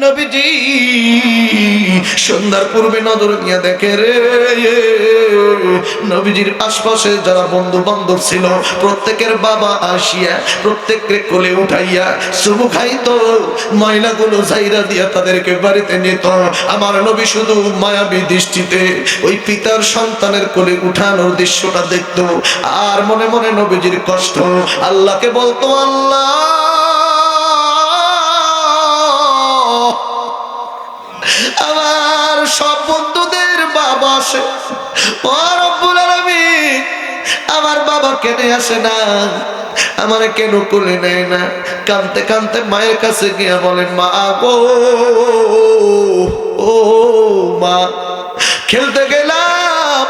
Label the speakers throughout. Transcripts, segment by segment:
Speaker 1: নবীজি সন্ধ্যার পূর্বে নজর নিয়ে দেখে রে, নবীজির আশপাশে যারা বন্ধু বান্ধব ছিল প্রত্যেকের বাবা আসিয়া প্রত্যেককে কোলে উঠাইয়া চুমু খাইতো, ময়লাগুলো ঝাইরা দিয়া তাদেরকে বাড়িতে নিত। আমার নবী শুধু মায়াবী দৃষ্টিতে ওই পিতার সন্তানের কোলে উঠানোর দৃশ্যটা দেখতো, আর মনে মনে নবীজির কষ্ট আল্লাহকে বলতো, আল্লাহ আমার সব বন্ধুদের বাবা আসে, ও রব্বুল আলামিন আমার বাবা কেন আসে না, আমার কেন কোলে নেয় না। কাঁদতে কাঁদতে মায়ের কাছে গিয়া বলেন, মা গো, ও মা, খেলতে গেলাম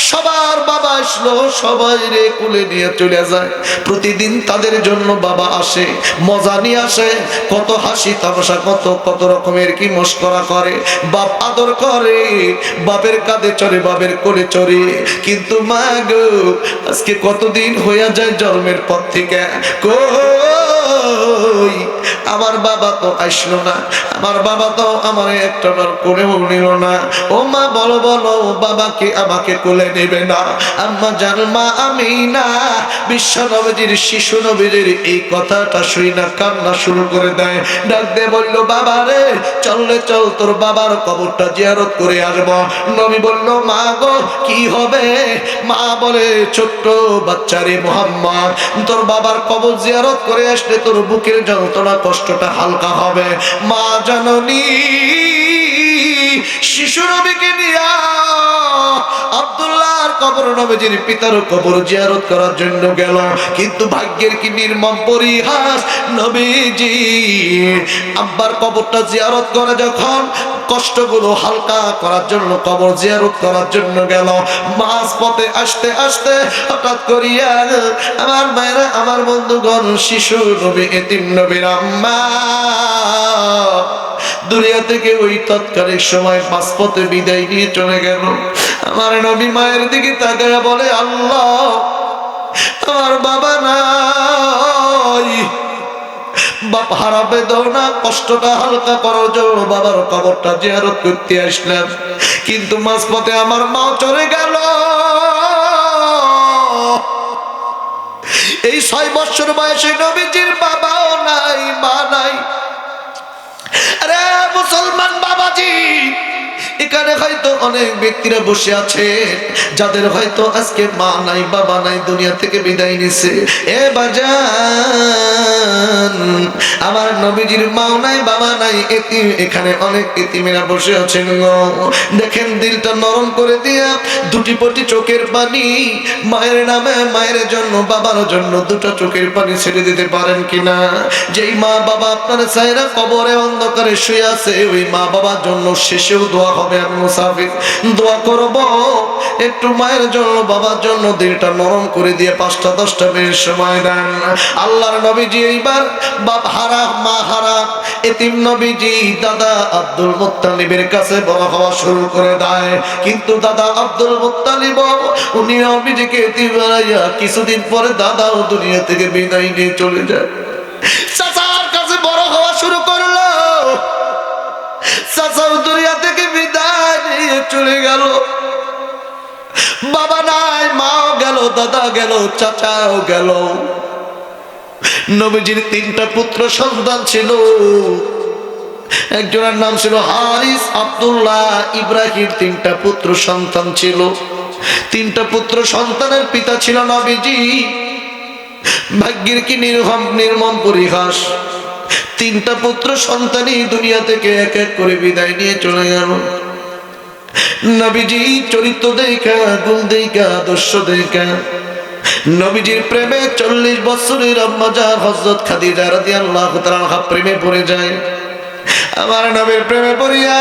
Speaker 1: সবার বাবা আসলো, সবাই রে কোলে নিয়ে চলে যায়। প্রতিদিন তাদের জন্য বাবা আসে, মজা নিয়ে আসে, কত হাসি তামাশা, কত কত রকমের কি মস্করা করে, বাপ আদর করে, বাপের কাঁধে চড়ে, বাপের কোলে চড়ে। কিন্তু মা গো, আজকে কতদিন হইয়া যায় জন্মের পর থেকে, কই আমার বাবা তো আসলো না, আমার বাবা তো আমার একটা কোলেও নিল না। ও মা বলো বলো, বাবাকে আমাকে কোলে নেবে না? আম্মা জান মা আমিনা বিশ্ব নবীজির শিশু নবীজির এই কথাটা শুই না কান্না শুরু করে দেয়। ডাক দিয়ে বলল, বাবা রে চললে চল, তোর বাবার কবরটা জিয়ারত করে আসবো। নবী বলল, মা গো কি হবে? মা বলে, ছোট্ট বাচ্চারে মুহাম্মদ, তোর বাবার কবর জিয়ারত করে আসলে তোর বুকের যন্ত্রণা কষ্টটা হালকা হবে। মা জননী শিশু নবীকে নিয়া আব্দুল্লাহর কবর, নবীজির পিতার কবর জিয়ারত করার জন্য গেল। কিন্তু ভাগ্যের কি নির্মম পরিহাস, নবীজি আব্বার কবরটা জিয়ারত করে যখন কষ্টগুলো হালকা করার জন্য কবর জিয়ারত করার জন্য গেল, মাঝ পথে আসতে আসতে হঠাৎ করিয়া আমার মায়েরা, আমার বন্ধুগণ, শিশু নবী এতিম নবীর আম্মা দুনিয়া থেকে ওই তৎকালীন সময় পাসপথে বিদায় নিয়ে চলে গেল। আমার নবী মায়ের দিকে তাকায়া বলে, আল্লাহ আমার বাবা নাই, বাপ হারাবে দাও না, কষ্টটা হালকা করার জন্য বাবার কবরটা জিয়ারত করতে আসলাম, কিন্তু মাঝপথে আমার মা চলে গেল। এই 6 বছর বয়সে নবীজির বাবাও নাই, মা নাই। আরে মুসলমান বাবাজি, এখানে হয়তো অনেক ব্যক্তিরা বসে আছে যাদের হয়তো আজকে মা নাই, বাবা নাই, দুনিয়া থেকে বিদায় নিছে। এ বাজান, আমার নবীজির মা নাই, বাবা নাই, এতিম, এখানে অনেক এতিমেরা বসে আছেন গো। দেখেন দিলটা নরম করে দিয়া দুটি পটি চোখের পানি মায়ের নামে, মায়ের জন্য, বাবার জন্য দুটো চোখের পানি ছেড়ে দিতে পারেন কিনা? যেই মা বাবা আপনার চাইরা কবরে অন্ধকারে শুয়ে আছে, ওই মা বাবার জন্য শেষেও দোয়া হবে। আমি মুসাফির দোয়া করব, একটু মায়ের জন্য, বাবার জন্য দিলটা নরম করে দিয়ে 5টা-10টা মিনিট সময় দেন। আল্লাহর নবীজি এইবার বাপ হারা, মা হারা এতিম নবীজি দাদা আব্দুল মুত্তালিবের কাছে বড় হওয়া শুরু করে দেয়। কিন্তু দাদা আব্দুল মুত্তালিব উনি নবীজিকে এতিম বানাইয়া কিছুদিন পরে দাদাও দুনিয়া থেকে বিদায় নিয়ে চলে যায়। চাচার কাছে বড় হওয়া শুরু করলো, চাচাও দুনিয়া থেকে বিদায় নিয়ে চলে গেল। বাবা নাই, মাও গেল, দাদা গেল, চাচাও গেল। নবীজির 3টা পুত্র সন্তান ছিল, একজনের নাম ছিল হারিস, আব্দুল্লাহ, ইব্রাহিম। 3টা পুত্র সন্তান ছিল। 3টা পুত্র সন্তানের পিতা ছিল নবীজি। ভাগ্যের কি নির্মম পরিহাস, 3টা পুত্র সন্তানই দুনিয়া থেকে এক এক করে বিদায় নিয়ে চলে গেল। নবীজি চরিত্র দেখা, গুণ দেখা, আদর্শ দেখা, নবীজির প্রেমে 40 বছরের আম্মা জান হযরত খাদিজা রাদিয়াল্লাহু তাআলা আনহা প্রেমে পড়ে যায়। আমার নবীর প্রেমে পড়িয়া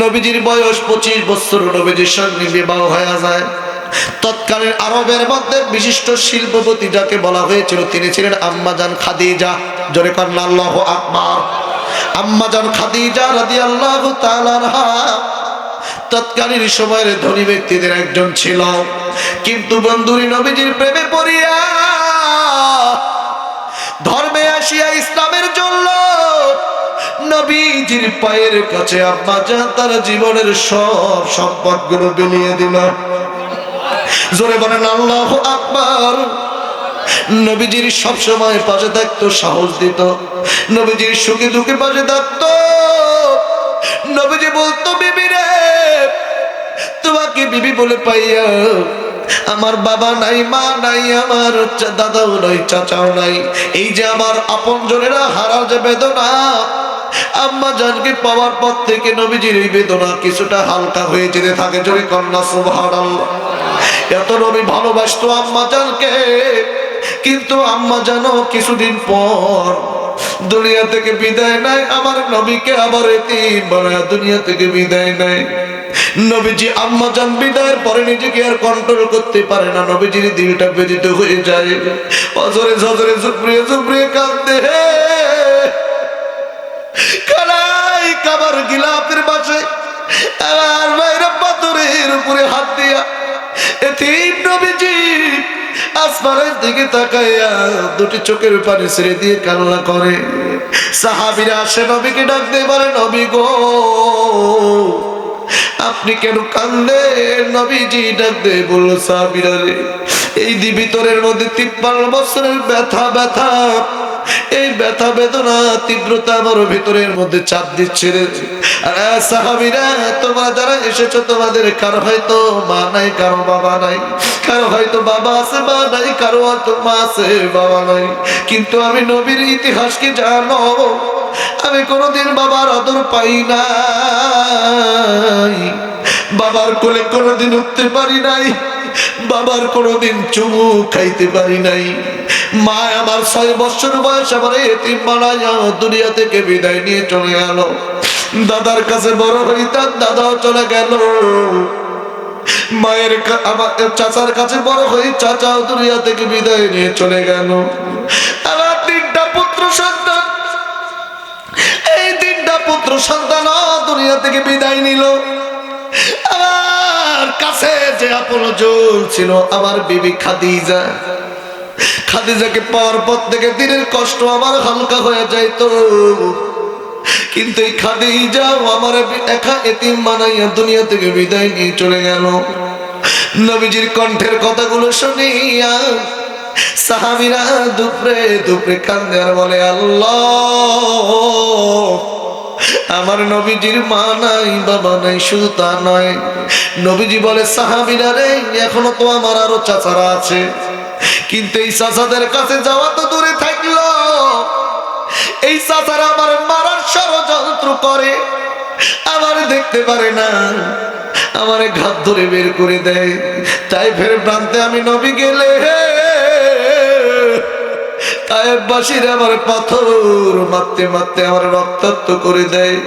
Speaker 1: নবীজির বয়স 25 বছর, নবীজির সঙ্গে বিবাহ হয়ে যায়। তৎকালীন আরবের মধ্যে বিশিষ্ট শিল্পপতি যাকে বলা হয়েছিল, তিনি ছিলেন আম্মা জান খাদিজা। জোরে কান আল্লাহু আকবার। আম্মা জান খাদিজা রাদিয়াল্লাহু তাআলা আনহা তৎকালীন সময়ের ধনী ব্যক্তিদের একজন ছিল। কিন্তু বন্ধুরি নবীজির প্রেমে পড়িয়া ধর্মে আসিয়া ইসলামের জন্য নবীজির পায়ের কাছে আম্মা জান তার জীবনের সব সম্পদগুলো বিলিয়ে দিল। জোরে বলেন আল্লাহু আকবার। নবীজির সব সময় পাশে থাকতো, সাহস দিত, নবীজির সুখে দুঃখে পাশে থাকতো। নবীজি বলতো, বিবি রে, তোমাকে বিবি বলে পাইয়া আমার বাবা নাই, মা নাই, আমার দাদাও নাই, চাচাও নাই, এই যে আমার আপনজনেরা হারা যে বেদনা, আম্মা জানকে পাওয়ার পর থেকে নবীজির এই বেদনা কিছুটা হালকা হয়ে যেতে থাকে। জোরে কন্যা সুবহানাল্লাহ। এত নবী ভালোবাসতো আম্মা জানকে, কিন্তু আম্মা জানো কিছুদিন পর দুনিয়া থেকে বিদায় নেয়। আমার নবীকে আবার এতিম বানায় দুনিয়া থেকে বিদায় নেয়। নবীজি আম্মা জান বিদায়ের পরে নিজেকে আর কন্ট্রোল করতে পারে না, নবীজির দিলটা বেদিত হয়ে যায়। অজরে ঝজরে জুবরিয়ে জুবরিয়ে কাঁদতে, কালাই কাবার গিলাফের পাশে আর বাইরে পাথরের উপরে হাত দিয়া এতিম নবীজি আসমানের দিকে তাকাইয়া দুটি চোখের পানি ছেড়ে দিয়ে কান্না করে। সাহাবীরা আসে নবীকে ডাক দিয়ে বলে, নবী গো, আপনি কেন কান্দেন? নবীজি ডাক দিয়ে বলল, সাহাবীরা রে, এই ভিতরের মধ্যে 53 বছরের ব্যথা, ব্যথা, এই ব্যথা বেদনা তীব্রতা আমার ভিতরের মধ্যে চাপ দিচ্ছে রে। আর সাহাবীরা, তোমরা যারা এসেছো, তোমাদের কারো হয়তো মা নাই, কারো বাবা নাই, কারো হয়তো বাবা আছে মা নাই, কারো হয়তো মা আছে বাবা নাই, কিন্তু আমি নবীর ইতিহাস কি জানো? আমি কোনোদিন বাবার আদর পাই নাই, বাবার কোলে কোনোদিন উঠতে পারি নাই, বাবার কোনোদিন চুমু খাইতে পারি নাই। মা আমার 6 বছর বয়স আমার এতিম বানাইয়া দুনিয়া থেকে বিদায় নিয়ে চলে গেল। দাদার কাছে বড় হইতাম, দাদাও চলে গেল। মায়ের আমার চাচার কাছে বড় হই, চাচাও দুনিয়া থেকে বিদায় নিয়ে চলে গেল। আমার 3টা পুত্র সন্তান, এই 3টা পুত্র সন্তান দুনিয়া থেকে বিদায় নিল। আমার কাছে যে আপনজন ছিল আমার বিবি খাদিজা, খাদিজাকে পাওয়ার পর থেকে দিনের কষ্ট আমার হালকা হয়ে যাইতো, কিন্তু এই খাদিজাও আমার একা এতিম বানাইয়া দুনিয়া থেকে বিদায় নিয়ে চলে গেল। নবীজির কণ্ঠের কথাগুলো শুনিয়া সাহাবীরা দুপুরে দুপুরে কান্দে আর বলে, আল্লাহ, আমার নবীজির মা নাই, বাবা নাই, শুধু তা নয়, নবীজি বলে, সাহাবীরা রে, এখনো তো আমার আরো চাচারা আছে, কিন্তু এই চাচাদের কাছে যাওয়া তো দূরে থাকলো, এই চাচারা আমার মারার ষড়যন্ত্র করে, আমার দেখতে পারে না, আমার ঘাত ধরে বের করে দেয়। তাই ফের প্রান্তে আমি নবী গেলে তায়েববাসীরা আমার পাথর মারতে মারতে আমার রক্তাক্ত করে দেয়।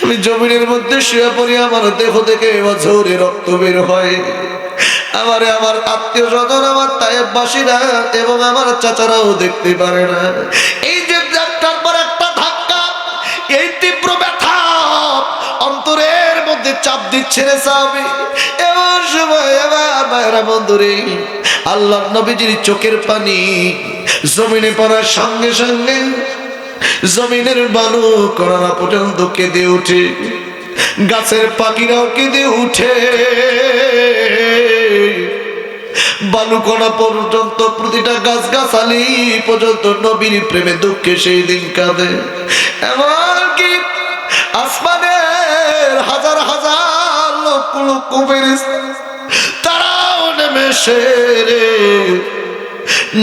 Speaker 1: আমি জমিনের মধ্যে শুয়ে পড়ি, আমার দেহ থেকে ঝরে রক্ত বের হয়। আমার আত্মীয় স্বজন, আমার তায়েববাসীরা এবং আমার চাচারাও দেখতে পারে না। এই যে একটার পর একটা ধাক্কা, এই তীব্র ব্যথা অন্তরের মধ্যে চাপ দিচ্ছে রে সাহাবী। এমন সময় আমার ভাইরা বন্ধুরে, আল্লাহর নবীজির চোখের পানি জমিনে পড়ার সঙ্গে সঙ্গে জমিনের বালু কণা পর্যন্ত কেঁদে ওঠে, গাছের পাখিরাও কেঁদে উঠে, বালুকণা পর্যন্ত প্রতিটা গাছ গাছালি পর্যন্ত নবীর প্রেমে দুঃখে সেই দিন কাঁদে। এমনকি আসমানের হাজার হাজার লক্ষ লক্ষ ফেরেশতা তারাও নেমে এসে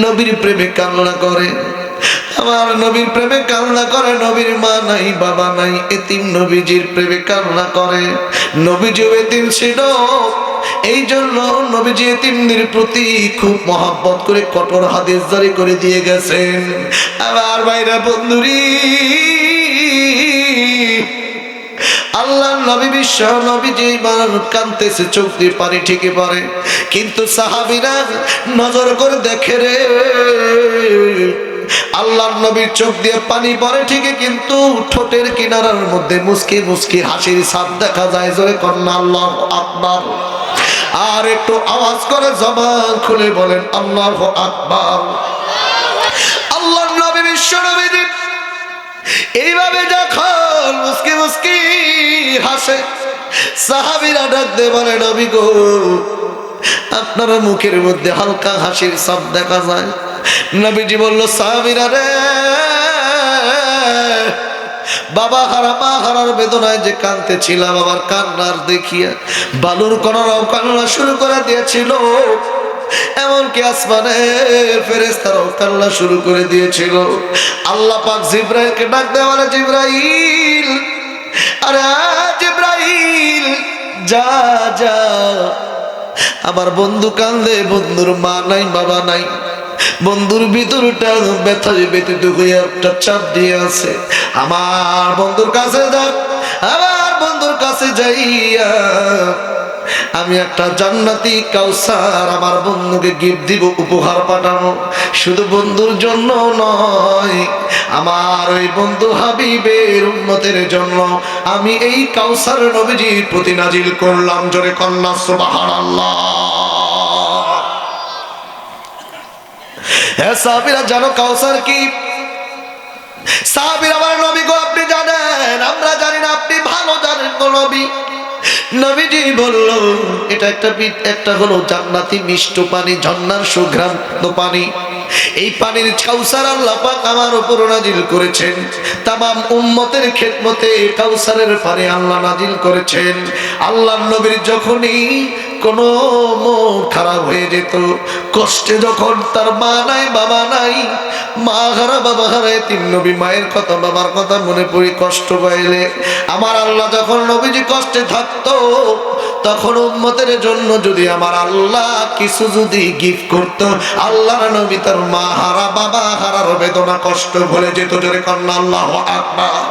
Speaker 1: নবীর প্রেমে কান্না করে। আমার নবীর প্রেমে কান্না করে, নবীর মা নাই, বাবা নাই, এতিম নবীজির প্রেমে কান্না করে। নবীজিও এতিম ছিল, এই জন্য নবীজি এতিমদের প্রতি খুব মহব্বত করে কঠোর হাদিস জারি করে দিয়ে গেছেন। আমার ভাইরা বন্ধুরি, আল্লাহর নবী বিশ্ব নবীজি কাঁদতেছে, চোখ দিয়ে পানি ঠিকই পড়ে, কিন্তু সাহাবীরা নজর করে দেখে রে, আল্লাহর নবীর চোখ দিয়ে পানি পড়ে ঠিকই, কিন্তু ঠোঁটের কিনারার মধ্যে মুস্কি মুস্কি হাসির ছাপ দেখা যায়। জোরে কন্যা আল্লাহু আকবার। আর একটু আওয়াজ করে জবান খুলে বলেন আল্লাহু আকবার। আল্লাহর এইভাবে যখন মুস্কি মুস্কি হাসে, সাহাবীরা ডাক দিয়ে বলে, নবী গো, আপনার মুখের মধ্যে হালকা হাসির ছাপ দেখা যায়। নবীজি বলল, সাহাবীরা রে, বাবা হারা মা হারার বেদনায় যে কাঁদতেছিলাম, আমার কান্নার দেখিয়া বালুর কণারাও কান্না শুরু করে দিয়েছিল, এমনকি আসমানের ফেরেশতারাও কান্না শুরু করে দিয়েছিল। আল্লাহ পাক জিবরাইলকে ডাক দেয়া বলে, জিবরাইল, আরে জিবরাইল, যা যা, আমার বন্ধু কান্দে, বন্ধুর মা নাই বাবা নাই, বন্ধুর ভিতরটা ব্যথায় ব্যতীত হইয়া একটা চাপ দিয়ে আছে, আমার বন্ধুর কাছে যা, আমার বন্ধুর কাছে যাইয়া আমি একটা জান্নাতি কাউসার আমার বন্ধুকে গিফট দিব, উপহার পাঠানো, শুধু বন্ধুর জন্য নয়, আমার ওই বন্ধু হাবিবের উম্মতের জন্য আমি এই কাউসার নবীজির প্রতি নাজিল করলাম। জোরে কন্যা সুবহানাল্লাহ। হ্যাঁ সাহাবীরা, জানো কাউসার কি? সাহাবীরা, আমার নবী গো, আপনি জানেন, আমরা জানি না, আপনি ভালো জানেন গো নবী। নবীজি বলল, এটা একটা হলো জান্নাতি মিষ্ট পানি, ঝর্ণার সুঘ্রান্ত পানি। এই পানির কাউসার আল্লাহ পাক আমার উপর নাজিল করেছেন, তামাম উম্মতের খেদমতে কাউসারের পানি আল্লাহ নাজিল করেছেন। আল্লাহর নবীর যখনই কোনো মন খারাপ হয়ে যেত, কষ্টে যখন তার মা নাই বাবা নাই, মা হারা বাবা হারা এতিম নবী, মায়ের কথা বাবার কথা মনে পড়ি কষ্ট পাইলে, আমার আল্লাহ যখন নবীজি কষ্টে থাকতো, তখন উম্মতের জন্য যদি আমার আল্লাহ কিছু যদি গিফট করত, আল্লাহর নবী তার মা হারা বাবা হারার বেদনা কষ্ট ভুলে যেত। জোরে কন্যা আল্লাহু আকবার।